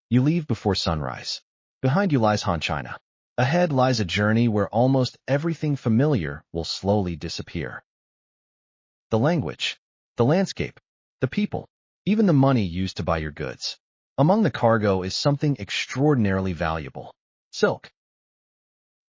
You leave before sunrise. Behind you lies Han China. Ahead lies a journey where almost everything familiar will slowly disappear. The language, the landscape, the people, even the money used to buy your goods. Among the cargo is something extraordinarily valuable: silk.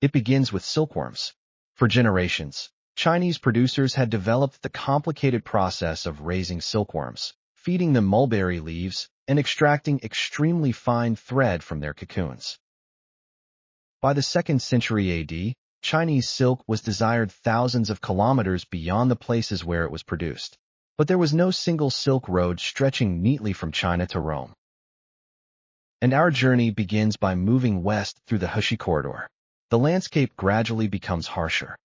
It begins with silkworms. For generations, Chinese producers had developed the complicated process of raising silkworms, feeding them mulberry leaves, and extracting extremely fine thread from their cocoons. By the 2nd century AD, Chinese silk was desired thousands of kilometers beyond the places where it was produced, but there was no single silk road stretching neatly from China to Rome. And our journey begins by moving west through the Hushi corridor. The landscape gradually becomes harsher.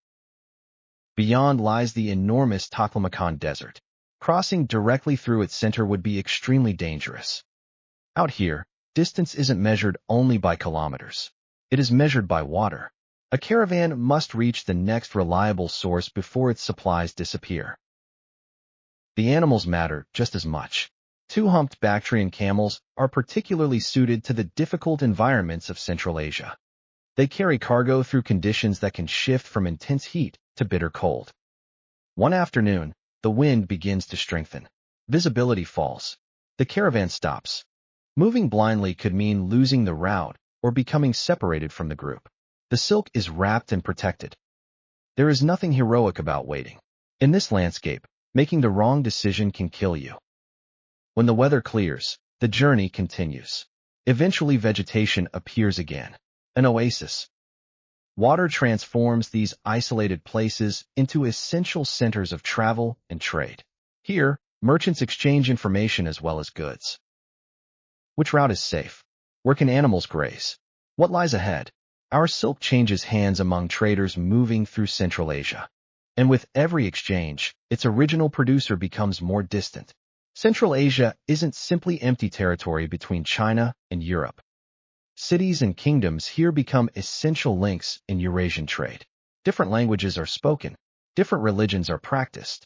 Beyond lies the enormous Taklamakan Desert. Crossing directly through its center would be extremely dangerous. Out here, distance isn't measured only by kilometers. It is measured by water. A caravan must reach the next reliable source before its supplies disappear. The animals matter just as much. Two-humped Bactrian camels are particularly suited to the difficult environments of Central Asia. They carry cargo through conditions that can shift from intense heat to bitter cold. One afternoon, the wind begins to strengthen. Visibility falls. The caravan stops. Moving blindly could mean losing the route or becoming separated from the group. The silk is wrapped and protected. There is nothing heroic about waiting. In this landscape, making the wrong decision can kill you. When the weather clears, the journey continues. Eventually, vegetation appears again. An oasis. Water transforms these isolated places into essential centers of travel and trade. Here, merchants exchange information as well as goods. Which route is safe? Where can animals graze? What lies ahead? Our silk changes hands among traders moving through Central Asia. And with every exchange, its original producer becomes more distant. Central Asia isn't simply empty territory between China and Europe. Cities and kingdoms here become essential links in Eurasian trade. Different languages are spoken. Different religions are practiced.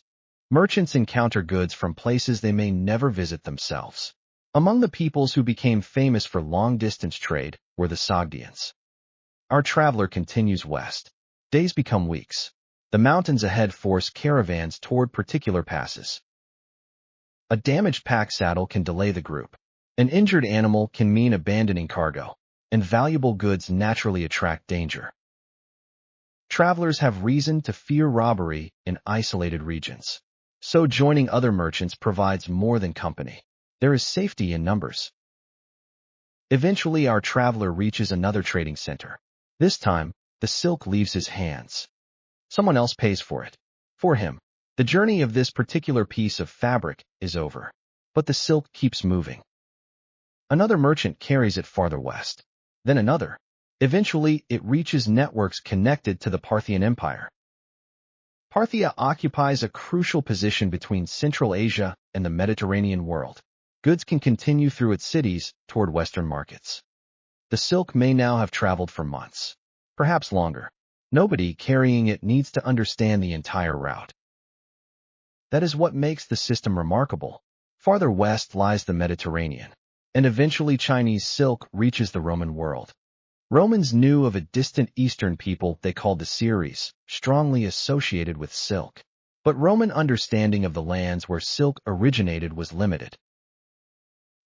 Merchants encounter goods from places they may never visit themselves. Among the peoples who became famous for long-distance trade were the Sogdians. Our traveler continues west. Days become weeks. The mountains ahead force caravans toward particular passes. A damaged pack saddle can delay the group. An injured animal can mean abandoning cargo, and valuable goods naturally attract danger. Travelers have reason to fear robbery in isolated regions. So joining other merchants provides more than company. There is safety in numbers. Eventually, our traveler reaches another trading center. This time, the silk leaves his hands. Someone else pays for it. For him, the journey of this particular piece of fabric is over. But the silk keeps moving. Another merchant carries it farther west. Then another. Eventually, it reaches networks connected to the Parthian Empire. Parthia occupies a crucial position between Central Asia and the Mediterranean world. Goods can continue through its cities toward Western markets. The silk may now have traveled for months, perhaps longer. Nobody carrying it needs to understand the entire route. That is what makes the system remarkable. Farther west lies the Mediterranean, and eventually Chinese silk reaches the Roman world. Romans knew of a distant eastern people they called the Syries, strongly associated with silk. But Roman understanding of the lands where silk originated was limited.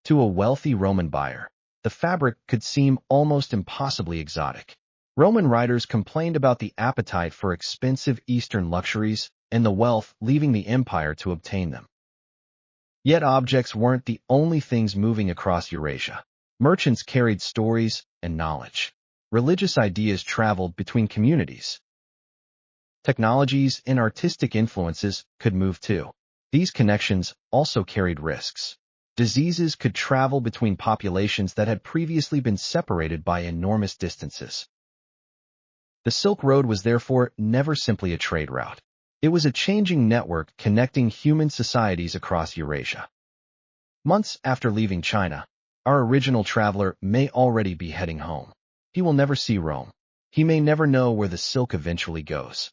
To a wealthy Roman buyer, the fabric could seem almost impossibly exotic. Roman writers complained about the appetite for expensive Eastern luxuries and the wealth leaving the empire to obtain them. Yet objects weren't the only things moving across Eurasia. Merchants carried stories and knowledge. Religious ideas traveled between communities. Technologies and artistic influences could move too. These connections also carried risks. Diseases could travel between populations that had previously been separated by enormous distances. The Silk Road was therefore never simply a trade route. It was a changing network connecting human societies across Eurasia. Months after leaving China, our original traveler may already be heading home. He will never see Rome. He may never know where the silk eventually goes.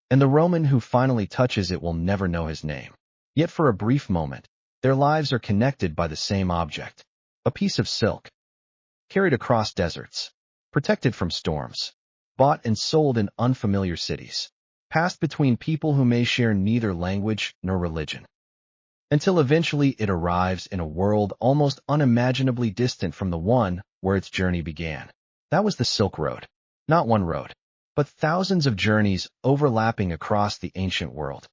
And the Roman who finally touches it will never know his name. Yet for a brief moment, their lives are connected by the same object. A piece of silk, carried across deserts, protected from storms, bought and sold in unfamiliar cities, passed between people who may share neither language nor religion, until eventually it arrives in a world almost unimaginably distant from the one where its journey began. That was the Silk Road. Not one road, but thousands of journeys overlapping across the ancient world.